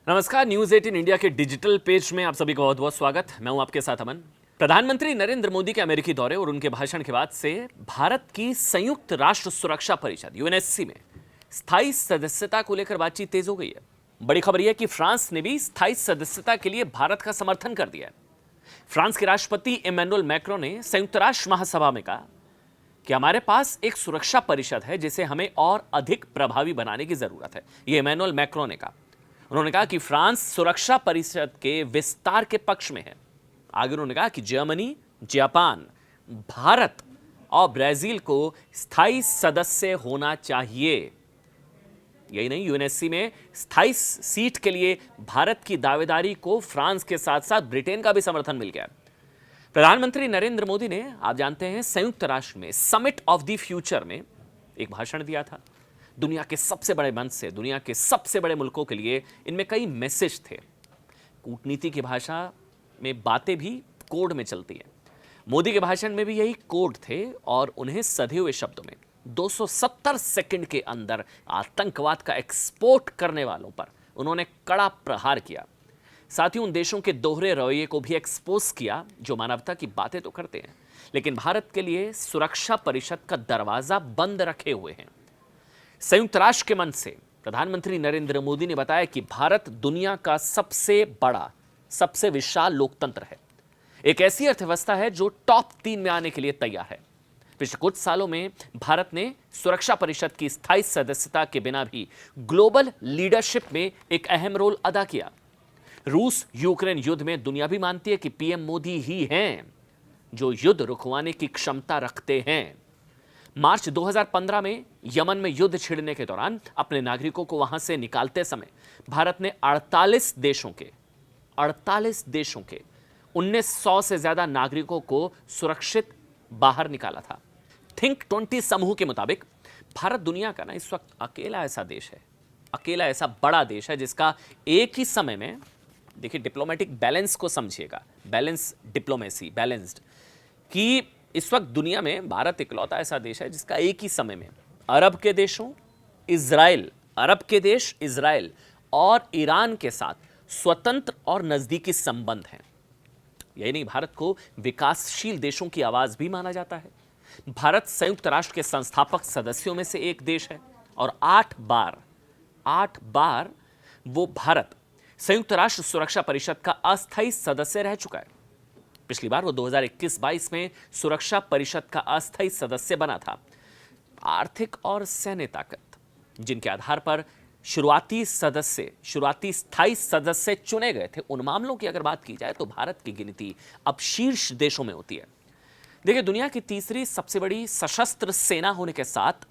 नमस्कार, news 18 India के digital page में आप सभी का बहुत बहुत स्वागत। मैं हूं आपके साथ अमन। प्रधानमंत्री नरेंद्र मोदी के अमेरिकी दौरे और उनके भाषण के बाद से भारत की संयुक्त राष्ट्र सुरक्षा परिषद यूएनएससी में स्थायी सदस्यता को लेकर बातचीत तेज हो गई है। बड़ी खबर यह है कि फ्रांस ने भी स्थायी सदस्यता के लिए भारत का समर्थन कर दिया है। फ्रांस के राष्ट्रपति इमैनुअल मैक्रों ने संयुक्त राष्ट्र महासभा में कहा कि हमारे पास एक सुरक्षा परिषद है जिसे हमें और अधिक प्रभावी बनाने की जरूरत है। यह इमैनुअल मैक्रों ने कहा। उन्होंने कहा कि फ्रांस सुरक्षा परिषद के विस्तार के पक्ष में है। आगे उन्होंने कहा कि जर्मनी, जापान, भारत और ब्राजील को स्थायी सदस्य होना चाहिए। यही नहीं, यूएनएससी में स्थायी सीट के लिए भारत की दावेदारी को फ्रांस के साथ साथ ब्रिटेन का भी समर्थन मिल गया। प्रधानमंत्री नरेंद्र मोदी ने, आप जानते हैं, संयुक्त राष्ट्र में समिट ऑफ द फ्यूचर में एक भाषण दिया था। दुनिया के सबसे बड़े मंच से दुनिया के सबसे बड़े मुल्कों के लिए इनमें कई मैसेज थे। कूटनीति की भाषा में बातें भी कोड में चलती हैं। मोदी के भाषण में भी यही कोड थे और उन्हें सधे हुए शब्दों में 270 सेकंड के अंदर आतंकवाद का एक्सपोर्ट करने वालों पर उन्होंने कड़ा प्रहार किया। साथ ही उन देशों के दोहरे रवैये को भी एक्सपोज किया जो मानवता की बातें तो करते हैं लेकिन भारत के लिए सुरक्षा परिषद का दरवाजा बंद रखे हुए हैं। संयुक्त राष्ट्र के मंच से प्रधानमंत्री नरेंद्र मोदी ने बताया कि भारत दुनिया का सबसे बड़ा, सबसे विशाल लोकतंत्र है। एक ऐसी अर्थव्यवस्था है जो टॉप 3 में आने के लिए तैयार है। पिछले कुछ सालों में भारत ने सुरक्षा परिषद की स्थायी सदस्यता के बिना भी ग्लोबल लीडरशिप में एक अहम रोल अदा किया। रूस यूक्रेन युद्ध में दुनिया भी मानती है कि पीएम मोदी ही हैं जो युद्ध रुकवाने की क्षमता रखते हैं। मार्च 2015 में यमन में युद्ध छिड़ने के दौरान अपने नागरिकों को वहां से निकालते समय भारत ने 48 देशों के 1900 से ज्यादा नागरिकों को सुरक्षित बाहर निकाला था। थिंक 20 समूह के मुताबिक भारत दुनिया का इस वक्त अकेला ऐसा देश है, अकेला ऐसा बड़ा देश है जिसका एक ही समय में, देखिए डिप्लोमेटिक बैलेंस को समझिएगा, बैलेंस डिप्लोमेसी, बैलेंस्ड, कि इस वक्त दुनिया में भारत इकलौता ऐसा देश है जिसका एक ही समय में अरब के देशों, अरब के देश इजराइल और ईरान के साथ स्वतंत्र और नजदीकी संबंध हैं। यही नहीं, भारत को विकासशील देशों की आवाज भी माना जाता है। भारत संयुक्त राष्ट्र के संस्थापक सदस्यों में से एक देश है और 8 बार वो भारत संयुक्त राष्ट्र सुरक्षा परिषद का अस्थायी सदस्य रह चुका है। पिछली बार वो 2021-22 में सुरक्षा परिषद का अस्थायी सदस्य बना था। आर्थिक और सैन्य ताकत, जिनके आधार पर शुरुआती स्थायी सदस्य चुने गए थे, उन मामलों की अगर बात की जाए तो भारत की गिनती अब शीर्ष देशों में होती है। देखिए, दुनिया की तीसरी सबसे बड़ी सशस्त्र सेना होने के साथ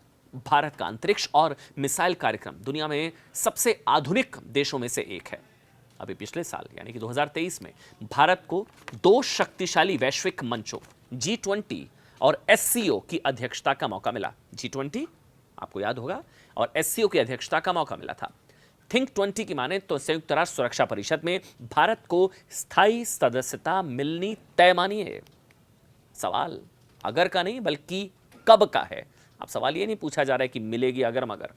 भारत का अंतरिक्ष और मिसाइल कार्यक्रम दुनिया में सबसे आधुनिक देशों में से एक है। अभी पिछले साल यानी कि 2023 में भारत को 2 शक्तिशाली वैश्विक मंचों G20 और SCO की अध्यक्षता का मौका मिला। G20 आपको याद होगा और SCO की अध्यक्षता का मौका मिला था। थिंक 20 की माने तो संयुक्त राष्ट्र सुरक्षा परिषद में भारत को स्थायी सदस्यता मिलनी तय मानी है। सवाल अगर का नहीं बल्कि कब का है। अब सवाल ये नहीं पूछा जा रहा है कि मिलेगी अगर मगर,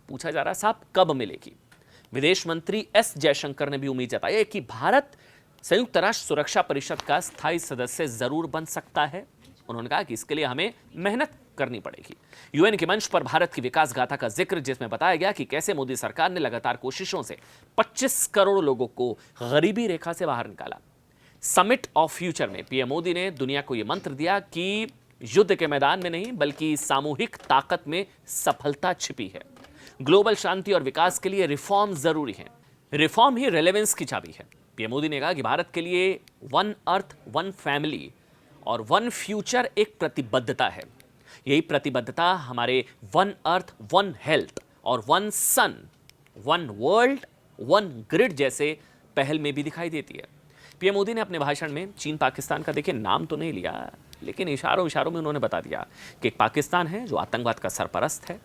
पूछा जा रहा है साहब कब मिलेगी। विदेश मंत्री एस जयशंकर ने भी उम्मीद जताई है कि भारत संयुक्त राष्ट्र सुरक्षा परिषद का स्थायी सदस्य जरूर बन सकता है। उन्होंने कहा कि इसके लिए हमें मेहनत करनी पड़ेगी। यूएन के मंच पर भारत की विकास गाथा का जिक्र, जिसमें बताया गया कि कैसे मोदी सरकार ने लगातार कोशिशों से 25 करोड़ लोगों को गरीबी रेखा से बाहर निकाला। समिट ऑफ फ्यूचर में पीएम मोदी ने दुनिया को यह मंत्र दिया कि युद्ध के मैदान में नहीं बल्कि सामूहिक ताकत में सफलता छिपी है। ग्लोबल शांति और विकास के लिए रिफॉर्म जरूरी है। रिफॉर्म ही रेलेवेंस की चाबी है। पीएम मोदी ने कहा कि भारत के लिए वन अर्थ, वन फैमिली और वन फ्यूचर एक प्रतिबद्धता है। यही प्रतिबद्धता हमारे वन अर्थ, वन हेल्थ और वन सन, वन वर्ल्ड, वन ग्रिड जैसे पहल में भी दिखाई देती है। पीएम मोदी ने अपने भाषण में चीन पाकिस्तान का, देखिए, नाम तो नहीं लिया लेकिन इशारों में उन्होंने बता दिया कि एक पाकिस्तान है जो आतंकवाद का सरपरस्त है,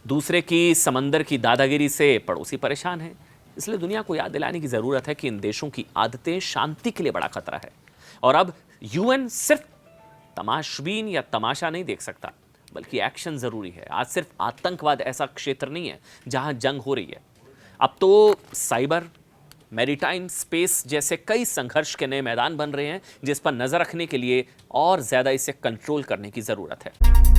दूसरे की समंदर की दादागिरी से पड़ोसी परेशान है। इसलिए दुनिया को याद दिलाने की जरूरत है कि इन देशों की आदतें शांति के लिए बड़ा खतरा है। और अब यूएन सिर्फ तमाशबीन या तमाशा नहीं देख सकता बल्कि एक्शन जरूरी है। आज सिर्फ आतंकवाद ऐसा क्षेत्र नहीं है जहां जंग हो रही है। अब तो साइबर, मैरीटाइम स्पेस जैसे कई संघर्ष के नए मैदान बन रहे हैं जिस पर नजर रखने के लिए और ज्यादा इसे कंट्रोल करने की जरूरत है।